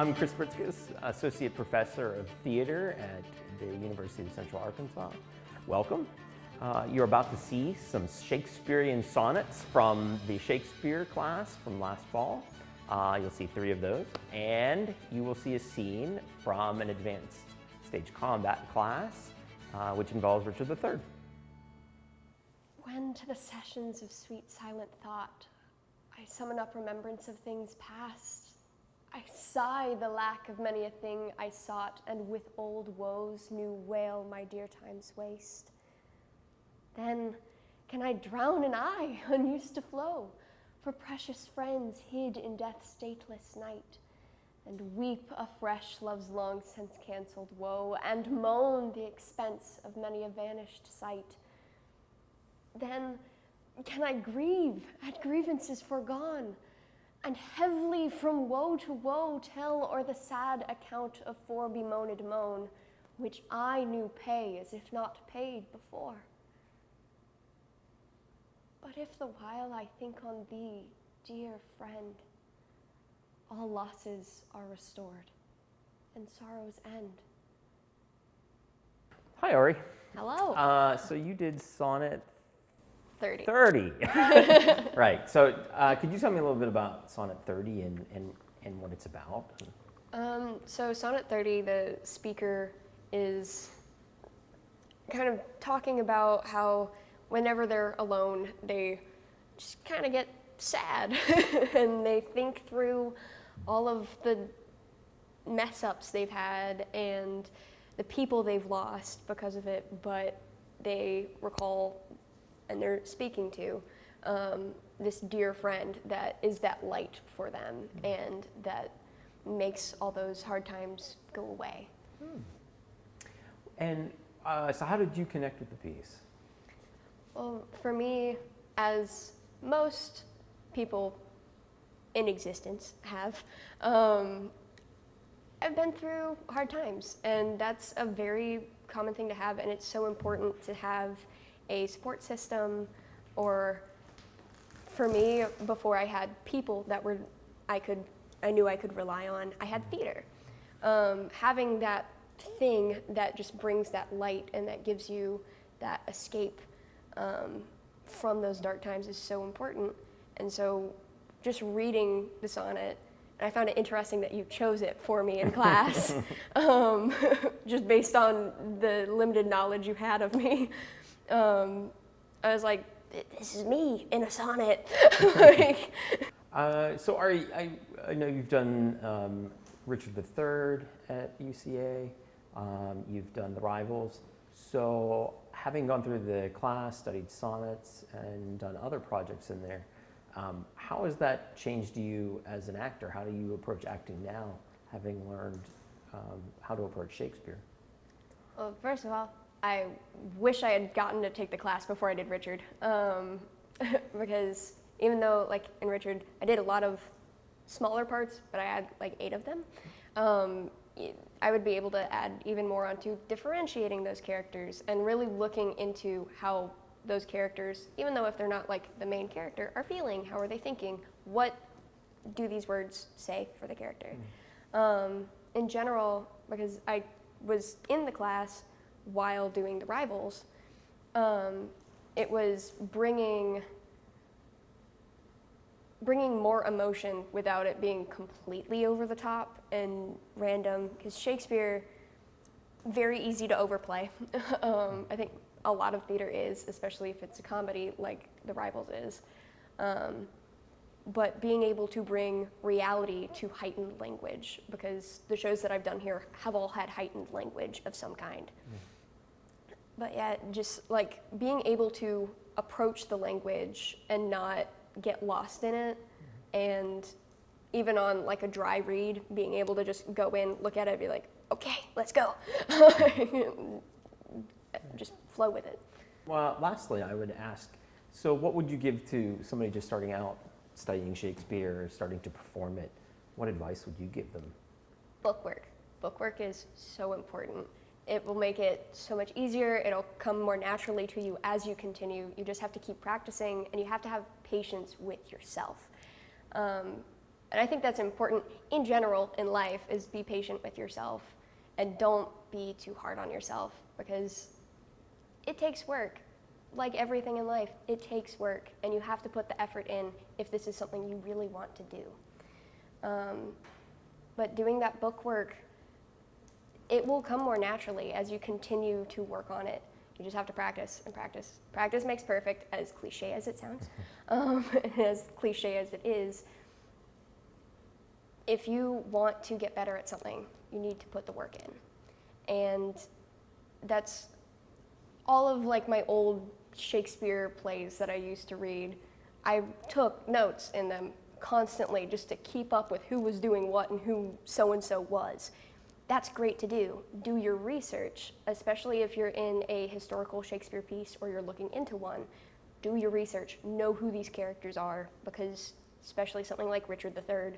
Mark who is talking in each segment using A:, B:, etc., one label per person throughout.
A: I'm Chris Pritzkus, Associate Professor of Theater at the University of Central Arkansas. Welcome. You're about to see some Shakespearean sonnets from the Shakespeare class from last fall. You'll see 3 of those, and you will see a scene from an advanced stage combat class, which involves Richard III.
B: When to the sessions of sweet silent thought, I summon up remembrance of things past. I sigh the lack of many a thing I sought, and with old woes new wail my dear time's waste. Then can I drown an eye unused to flow for precious friends hid in death's stateless night, and weep afresh love's long since cancelled woe, and moan the expense of many a vanished sight. Then can I grieve at grievances forgone, and heavily from woe to woe tell o'er the sad account of fore-bemoaned moan, which I knew pay as if not paid before. But if the while I think on thee, dear friend, all losses are restored, and sorrows end.
A: Hi, Ari.
B: Hello.
A: So you did sonnet
B: 30.
A: 30. Right. So could you tell me a little bit about sonnet 30 and what it's about?
B: So sonnet 30, the speaker is kind of talking about how whenever they're alone, they just kind of get sad and they think through all of the mess ups they've had and the people they've lost because of it, but they recall and they're speaking to this dear friend that is that light for them and that makes all those hard times go away.
A: And so how did you connect with the piece?
B: Well, for me, as most people in existence have, I've been through hard times, and that's a very common thing to have, and it's so important to have a support system, or for me, before I had people that were I knew I could rely on, I had theater. Having that thing that just brings that light and that gives you that escape from those dark times is so important. And so just reading the sonnet, and I found it interesting that you chose it for me in class, just based on the limited knowledge you had of me. I was like, this is me in a sonnet.
A: So Ari, I know you've done Richard III at UCA. You've done The Rivals. So having gone through the class, studied sonnets, and done other projects in there, how has that changed you as an actor? How do you approach acting now, having learned how to approach Shakespeare?
B: Well, first of all, I wish I had gotten to take the class before I did Richard, because even though, like, in Richard, I did a lot of smaller parts, but I had like 8 of them, I would be able to add even more onto differentiating those characters and really looking into how those characters, even though if they're not like the main character, are feeling. How are they thinking? What do these words say for the character? In general, because I was in the class while doing The Rivals, it was bringing more emotion without it being completely over the top and random, because Shakespeare, very easy to overplay. I think a lot of theater is, especially if it's a comedy like The Rivals is. But being able to bring reality to heightened language, because the shows that I've done here have all had heightened language of some kind. But yeah, just like being able to approach the language and not get lost in it, and even on like a dry read, being able to just go in, look at it, and be like, okay, let's go. Just flow with it.
A: Well, lastly, I would ask, so what would you give to somebody just starting out studying Shakespeare or starting to perform it? What advice would you give them?
B: Bookwork. Bookwork is so important. It will make it so much easier. It'll come more naturally to you as you continue. You just have to keep practicing, and you have to have patience with yourself. And I think that's important in general in life, is be patient with yourself and don't be too hard on yourself, because it takes work. Like everything in life, it takes work, and you have to put the effort in if this is something you really want to do. But doing that book work, it will come more naturally as you continue to work on it. You just have to practice and practice. Practice makes perfect, as cliche as it sounds, as cliche as it is. If you want to get better at something, you need to put the work in. And that's all of like my old Shakespeare plays that I used to read. I took notes in them constantly just to keep up with who was doing what and who so-and-so was. That's great to do. Do your research, especially if you're in a historical Shakespeare piece or you're looking into one. Do your research. Know who these characters are, because especially something like Richard III,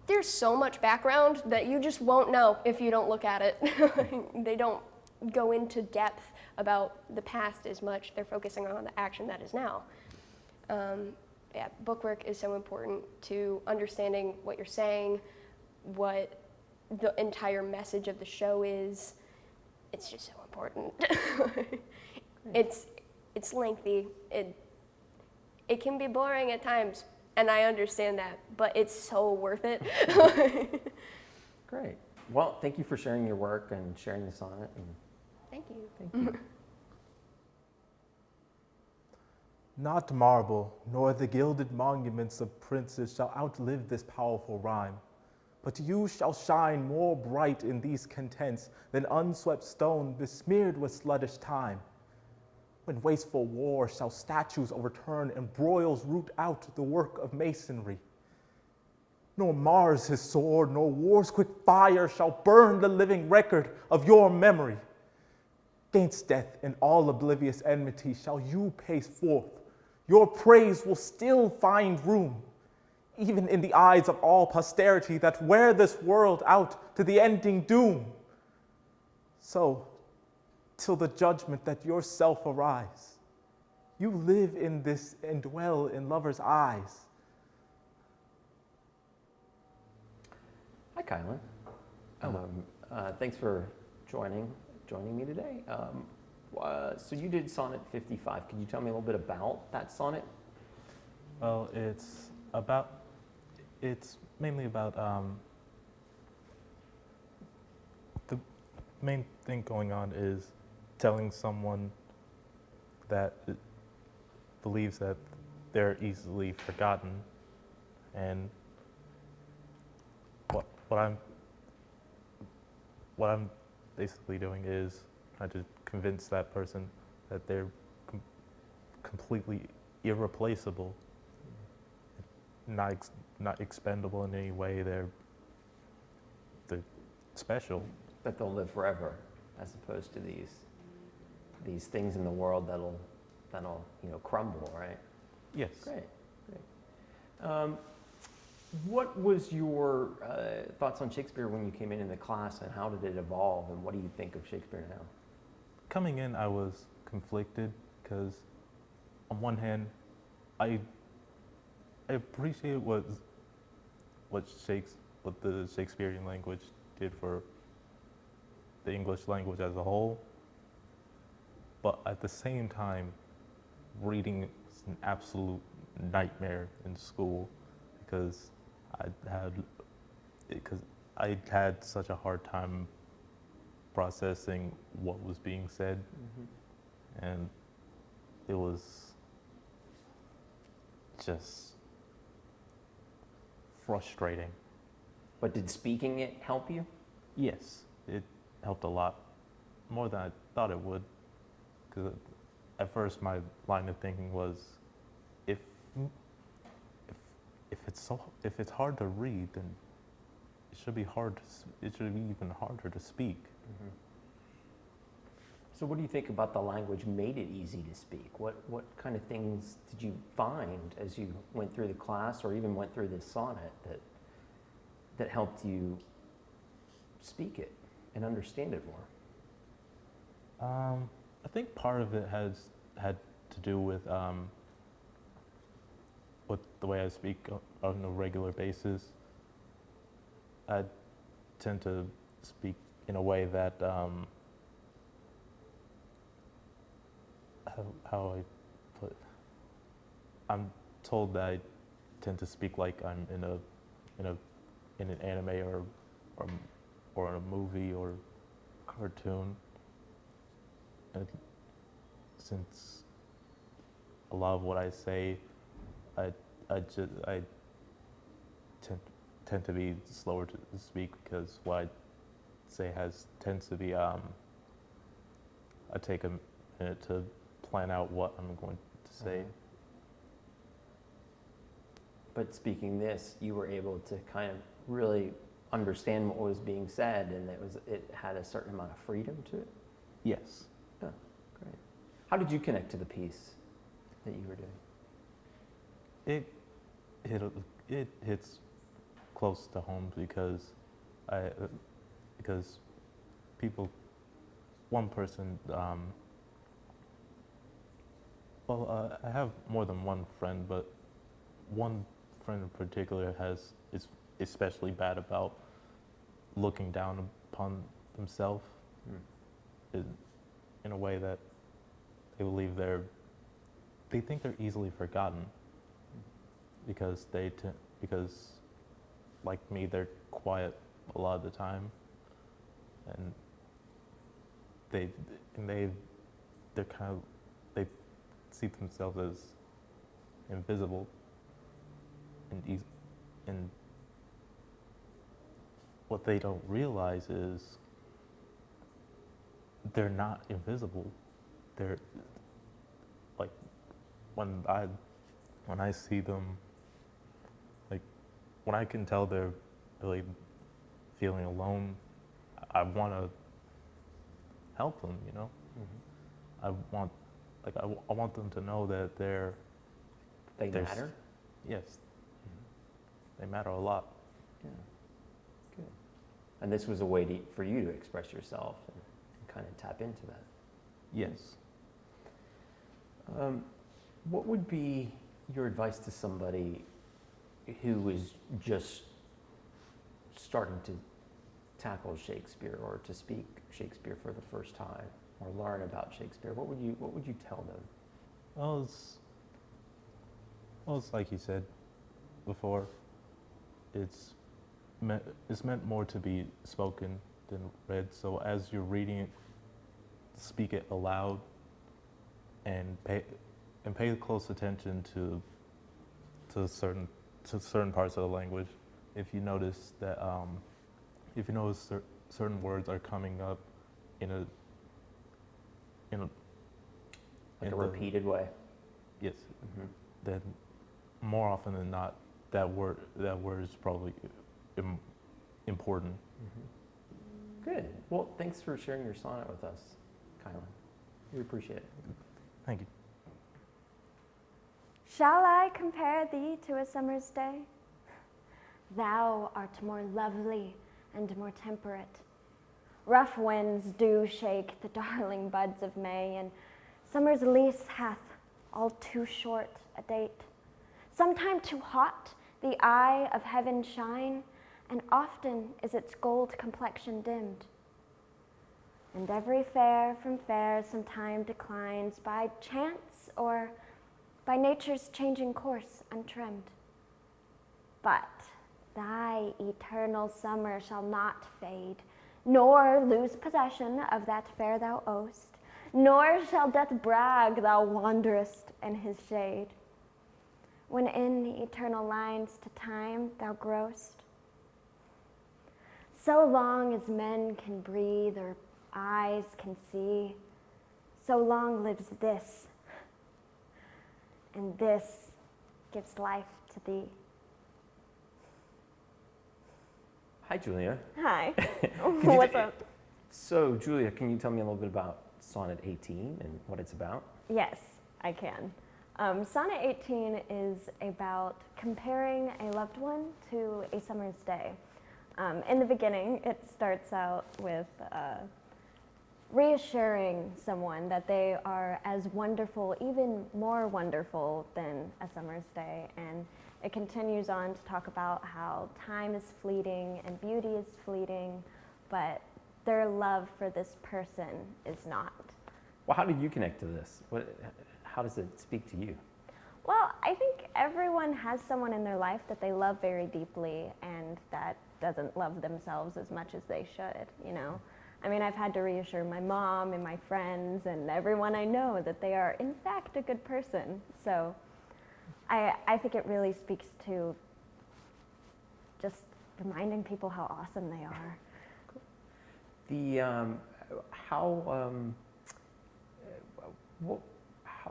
B: there's so much background that you just won't know if you don't look at it. They don't go into depth about the past as much. They're focusing on the action that is now. Bookwork is so important to understanding what you're saying, what the entire message of the show is. It's just so important. It's lengthy. It can be boring at times, and I understand that, but it's so worth it.
A: Great. Well, thank you for sharing your work and sharing the sonnet. And
B: Thank you.
A: thank you.
C: Not marble, nor the gilded monuments of princes shall outlive this powerful rhyme. But you shall shine more bright in these contents than unswept stone besmeared with sluggish time. When wasteful war shall statues overturn and broils root out the work of masonry. Nor Mars his sword, nor war's quick fire shall burn the living record of your memory. Gainst death and all oblivious enmity shall you pace forth. Your praise will still find room, even in the eyes of all posterity that wear this world out to the ending doom. So, till the judgment that yourself arise, you live in this and dwell in lovers' eyes.
A: Hi, Kylan. Thanks for joining me today. So you did Sonnet 55. Could you tell me a little bit about that sonnet?
C: Well, it's mainly about the main thing going on is telling someone that believes that they're easily forgotten, and what I'm basically doing is trying to convince that person that they're completely irreplaceable, not expendable in any way. They're special.
A: That they'll live forever, as opposed to these things in the world that'll crumble, right?
C: Yes.
A: Great. What was your thoughts on Shakespeare when you came in the class, and how did it evolve, and what do you think of Shakespeare now?
C: Coming in, I was conflicted because, on one hand, I appreciate what the Shakespearean language did for the English language as a whole, but at the same time, reading is an absolute nightmare in school because I had such a hard time processing what was being said, and it was just frustrating.
A: But did speaking it help you?
C: Yes, it helped a lot, more than I thought it would, because at first my line of thinking was, if it's hard to read, then it should be even harder to speak.
A: So what do you think about the language made it easy to speak? What kind of things did you find as you went through the class, or even went through this sonnet, that helped you speak it and understand it more?
C: I think part of it had to do with the way I speak on a regular basis, I tend to speak in a way that, how I put, I'm told that I tend to speak like I'm in an anime or a movie or cartoon. And since a lot of what I say, I tend to be slower to speak because what I say tends to be I take a minute to plan out what I'm going to say.
A: But speaking this, you were able to kind of really understand what was being said, and it had a certain amount of freedom to it.
C: Yes.
A: Oh, great. How did you connect to the piece that you were doing?
C: It hits close to home because one person. I have more than one friend, but one friend in particular is especially bad about looking down upon themselves in a way that they believe they think they're easily forgotten because like me, they're quiet a lot of the time, and they see themselves as invisible and what they don't realize is they're not invisible. They're like when I see them, like when I can tell they're really feeling alone, I want to help them, you know. Mm-hmm. I want them to know that
A: they matter.
C: Yes, mm-hmm. They matter a lot.
A: Yeah, good. And this was a way for you to express yourself and kind of tap into that.
C: Yes.
A: What would be your advice to somebody who is just starting to tackle Shakespeare or to speak Shakespeare for the first time or learn about Shakespeare? What would you tell them?
C: Well, it's like you said before. It's meant more to be spoken than read. So as you're reading it, speak it aloud and pay close attention to certain parts of the language. If you notice that certain words are coming up in a
A: repeated way.
C: Yes. Mm-hmm. Then more often than not, that word is probably important.
A: Mm-hmm. Good. Well, thanks for sharing your sonnet with us, Kylan. We appreciate it.
C: Thank you.
D: Shall I compare thee to a summer's day? Thou art more lovely and more temperate. Rough winds do shake the darling buds of May, and summer's lease hath all too short a date. Sometime too hot the eye of heaven shine, and often is its gold complexion dimmed. And every fair from fair sometime declines by chance or by nature's changing course untrimmed. But thy eternal summer shall not fade, nor lose possession of that fair thou owest, nor shall death brag thou wanderest in his shade. When in the eternal lines to time thou growest, so long as men can breathe or eyes can see, so long lives this, and this gives life to thee.
A: Hi, Julia.
D: Hi. What's up?
A: So, Julia, can you tell me a little bit about Sonnet 18 and what it's about?
D: Yes, I can. Sonnet 18 is about comparing a loved one to a summer's day. In the beginning, it starts out with reassuring someone that they are as wonderful, even more wonderful than a summer's day, and it continues on to talk about how time is fleeting and beauty is fleeting, but their love for this person is not.
A: Well, how did you connect to this? How does it speak to you?
D: Well, I think everyone has someone in their life that they love very deeply and that doesn't love themselves as much as they should, you know? I mean, I've had to reassure my mom and my friends and everyone I know that they are, in fact, a good person. So I think it really speaks to just reminding people how awesome they are.
A: How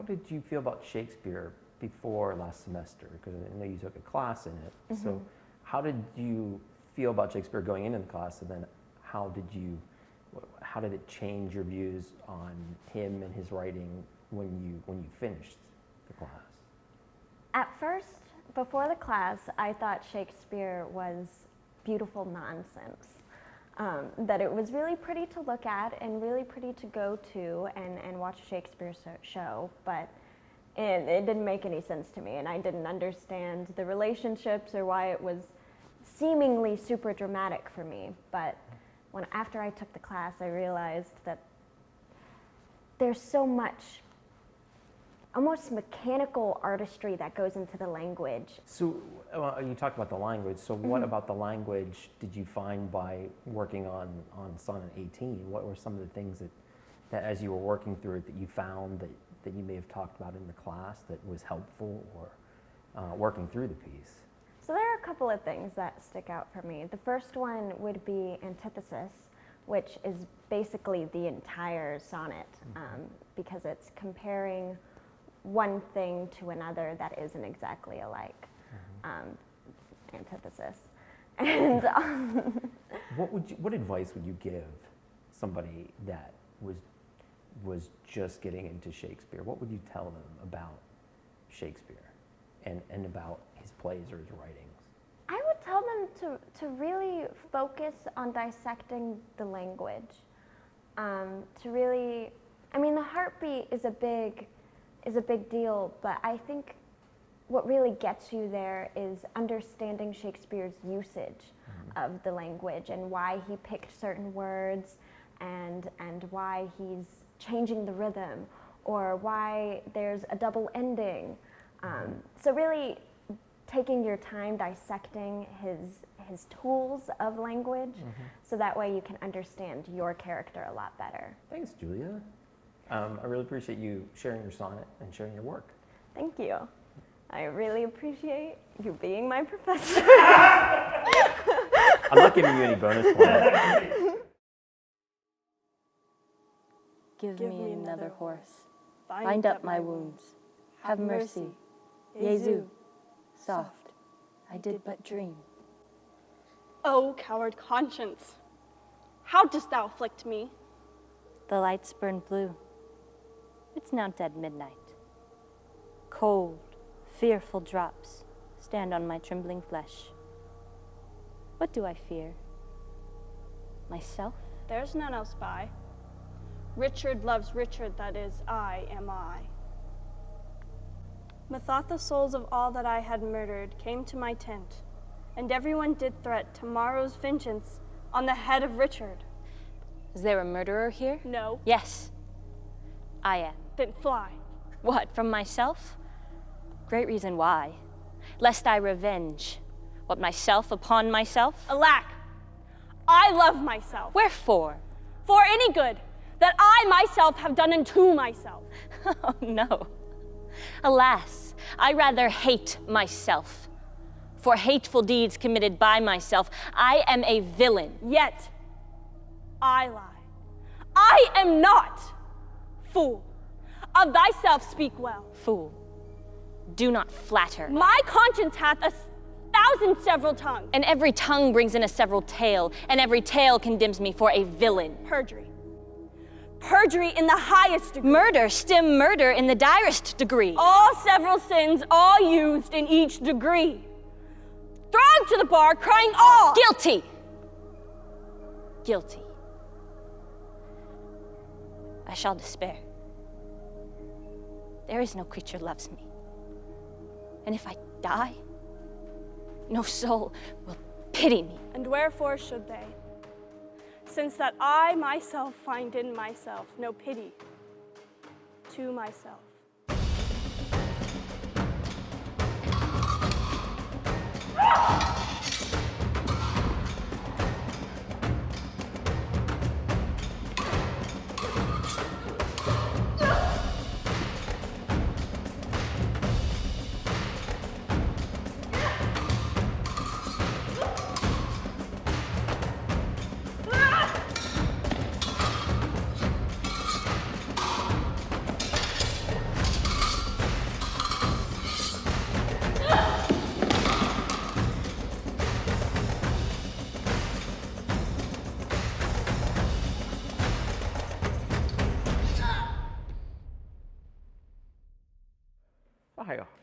A: did you feel about Shakespeare before last semester? Because I know you took a class in it. Mm-hmm. So how did you feel about Shakespeare going into the class, and then how did it change your views on him and his writing when you finished the class?
D: At first, before the class, I thought Shakespeare was beautiful nonsense. That it was really pretty to look at and really pretty to go to and watch a Shakespeare show, but it didn't make any sense to me, and I didn't understand the relationships or why it was seemingly super dramatic for me. But after I took the class, I realized that there's so much almost mechanical artistry that goes into the language.
A: So you talked about the language. So what about the language did you find by working on Sonnet 18? What were some of the things that as you were working through it that you found that you may have talked about in the class that was helpful or working through the piece?
D: So there are a couple of things that stick out for me. The first one would be antithesis, which is basically the entire sonnet, because it's comparing one thing to another that isn't exactly alike. Antithesis. And
A: what advice would you give somebody that was just getting into Shakespeare? What would you tell them about Shakespeare and about his plays or his writings?
D: I would tell them to really focus on dissecting the language. To really, I mean, the heartbeat is a big deal, but I think what really gets you there is understanding Shakespeare's usage of the language and why he picked certain words and why he's changing the rhythm or why there's a double ending. So really taking your time dissecting his tools of language so that way you can understand your character a lot better.
A: Thanks, Julia. I really appreciate you sharing your sonnet and sharing your work.
D: Thank you. I really appreciate you being my professor.
A: I'm not giving you any bonus points.
E: Give me another horse. Bind up my wounds. Have mercy. Jesu. Soft. I did but dream.
F: O coward conscience, how dost thou afflict me?
E: The lights burn blue. It's now dead midnight. Cold, fearful drops stand on my trembling flesh. What do I fear? Myself?
F: There's none else by. Richard loves Richard, that is, I am I. Methought the souls of all that I had murdered came to my tent, and everyone did threat tomorrow's vengeance on the head of Richard.
E: Is there a murderer here?
F: No.
E: Yes, I am.
F: Then fly.
E: What, from myself? Great reason why. Lest I revenge what myself upon myself?
F: Alack, I love myself.
E: Wherefore?
F: For any good that I myself have done unto myself.
E: Oh, no. Alas, I rather hate myself. For hateful deeds committed by myself, I am a villain.
F: Yet, I lie. I am not. Fool, of thyself speak well.
E: Fool, do not flatter.
F: My conscience hath 1,000 several tongues.
E: And every tongue brings in a several tale, and every tale condemns me for a villain.
F: Perjury. Perjury in the highest degree.
E: Murder, stem murder in the direst degree.
F: All several sins, all used in each degree. Thronged to the bar, crying all.
E: Guilty. Guilty. I shall despair. There is no creature loves me. And if I die, No soul will pity me.
F: And wherefore should they? Since that I myself find in myself no pity to myself.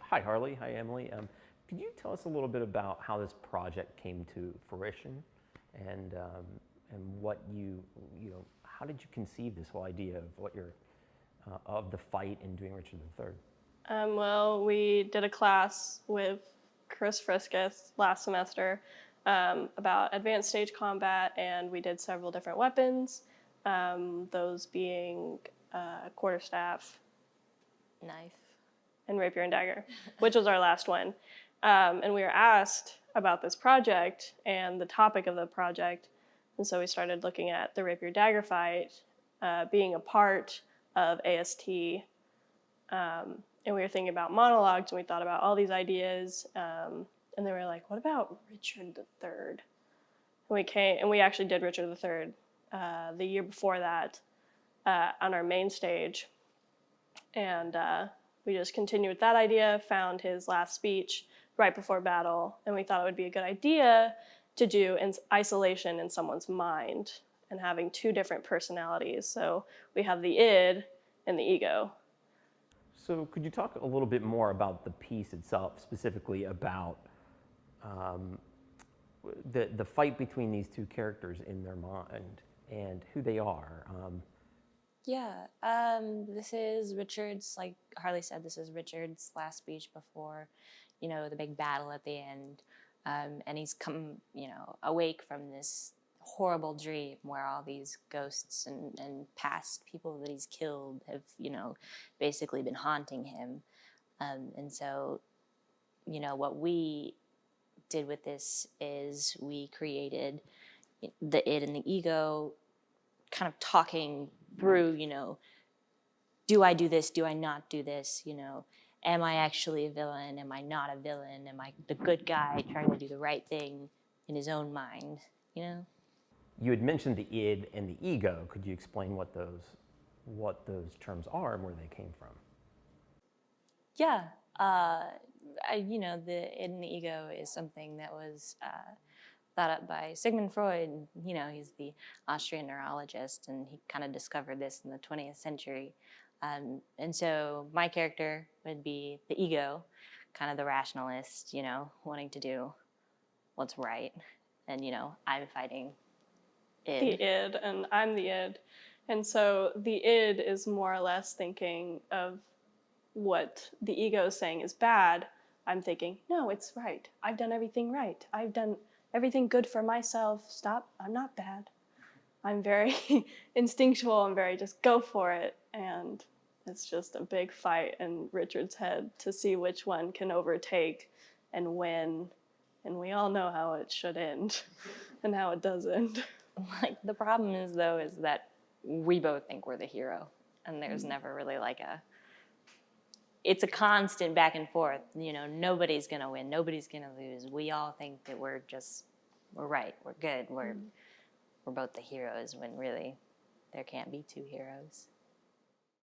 A: Hi, Harley. Hi, Emily. Could you tell us a little bit about how this project came to fruition, and what how did you conceive this whole idea of what your of the fight in doing Richard III?
F: Well, we did a class with Chris Friskus last semester about advanced stage combat, and we did several different weapons, those being quarterstaff,
E: Knife.
F: and rapier and dagger, which was our last one. And we were asked about this project and the topic of the project, and so we started looking at the rapier dagger fight being a part of AST. And we were thinking about monologues, and we thought about all these ideas, and then we were like, what about Richard III? And we actually did Richard III the year before that on our main stage, and we just continued with that idea, found his last speech right before battle, and we thought it would be a good idea to do in isolation in someone's mind and having two different personalities. So we have the id and the ego.
A: So could you talk a little bit more about the piece itself, specifically about the fight between these two characters in their mind and who they are?
E: This is Richard's, like Harley said, this is Richard's last speech before, the big battle at the end. And he's come, awake from this horrible dream where all these ghosts and past people that he's killed have, basically been haunting him. And so, what we did with this is we created the id and the ego kind of talking through, do I do this? Do I not do this? Am I actually a villain? Am I not a villain? Am I the good guy trying to do the right thing in his own mind?
A: You had mentioned the id and the ego. Could you explain what those terms are and where they came from?
E: Yeah, the id and the ego is something that was thought up by Sigmund Freud. He's the Austrian neurologist, and he kind of discovered this in the 20th century. And so my character would be the ego, kind of the rationalist, wanting to do what's right. And, I'm fighting id.
F: The id, and I'm the id. And so the id is more or less thinking of what the ego is saying is bad. I'm thinking, no, it's right. I've done everything right. I've done everything good for myself. Stop. I'm not bad. I'm very instinctual. I'm very just go for it. And it's just a big fight in Richard's head to see which one can overtake and win. And we all know how it should end and how it does end.
E: Like, the problem is, though, is that we both think we're the hero. And there's never really it's a constant back and forth. Nobody's going to win. Nobody's going to lose. We all think that we're right. We're good. We're both the heroes when really there can't be two heroes.